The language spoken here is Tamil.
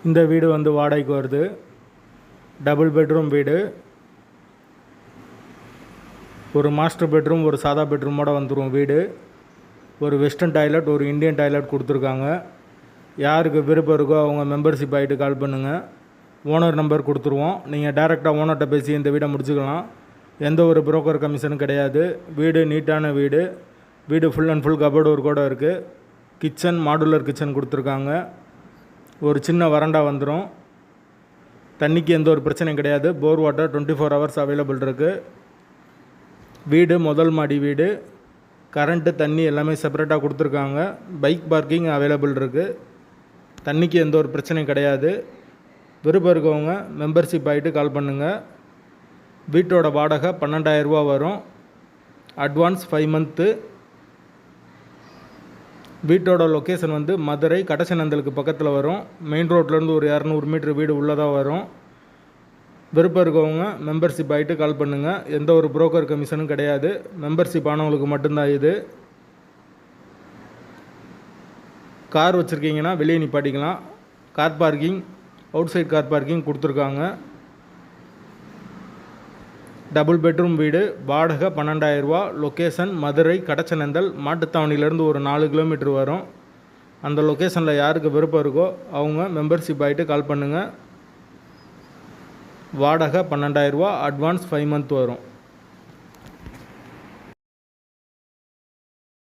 இந்த வீடு வந்து வாடகைக்கு வருது. டபுள் பெட்ரூம் வீடு. ஒரு மாஸ்டர் பெட்ரூம், ஒரு சாதா பெட்ரூமோடு வந்துடும் வீடு. ஒரு வெஸ்டர்ன் டாய்லெட், ஒரு இந்தியன் டாய்லெட் கொடுத்துருக்காங்க. யாருக்கு விருப்பம் இருக்கோ அவங்க மெம்பர்ஷிப் ஆகிட்டு கால் பண்ணுங்கள். ஓனர் நம்பர் கொடுத்துருவோம். நீங்கள் டைரெக்டாக ஓனர்கிட்ட பேசி இந்த வீடை முடிச்சுக்கலாம். எந்த ஒரு புரோக்கர் கமிஷனும் கிடையாது. வீடு நீட்டான வீடு. வீடு ஃபுல் அண்ட் ஃபுல் கபோர்டு ஒர்க்கோடு இருக்குது. கிச்சன், மாடுலர் கிச்சன் கொடுத்துருக்காங்க. ஒரு சின்ன வராண்டா வந்துடும். தண்ணிக்கு எந்த ஒரு பிரச்சனையும் கிடையாது. போர் வாட்டர் 24 hours அவைலபிள் இருக்குது. வீடு முதல் மாடி வீடு. கரண்ட்டு, தண்ணி எல்லாமே செப்பரேட்டாக கொடுத்துருக்காங்க. பைக் பார்க்கிங் அவைலபிள் இருக்குது. தண்ணிக்கு எந்த ஒரு பிரச்சனையும் கிடையாது. விருப்பம் இருக்கவங்க மெம்பர்ஷிப் ஆகிட்டு கால் பண்ணுங்கள். வீட்டோட வாடகை 12,000 ரூபா வரும். Advance 5 months. வீட்டோட லொக்கேஷன் வந்து மதுரை கடச்சநந்தலுக்கு பக்கத்தில் வரும். மெயின் ரோட்லேருந்து ஒரு 200 மீட்டர் வீடு உள்ளதாக வரும். விருப்பம் இருக்கவங்க மெம்பர்ஷிப் ஆகிட்டு கால் பண்ணுங்கள். எந்த ஒரு புரோக்கர் கமிஷனும் கிடையாது. மெம்பர்ஷிப் ஆனவங்களுக்கு மட்டும்தான் இது. கார் வச்சுருக்கீங்கன்னா வெளியே நிப்பாட்டிக்கலாம். Car parking, outside car parking கொடுத்துருக்காங்க. டபுள் பெட்ரூம் வீடு. வாடகை 12,000 ரூபா. லொக்கேஷன் மதுரை கடச்சநந்தல். மாட்டுத்தாவணிலேருந்து ஒரு 4 கிலோமீட்டர் வரும். அந்த லொக்கேஷனில் யாருக்கு விருப்பம் இருக்கோ அவங்க மெம்பர்ஷிப் ஆகிட்டு கால் பண்ணுங்கள். வாடகை 12,000 ரூபா. அட்வான்ஸ் 5 months வரும்.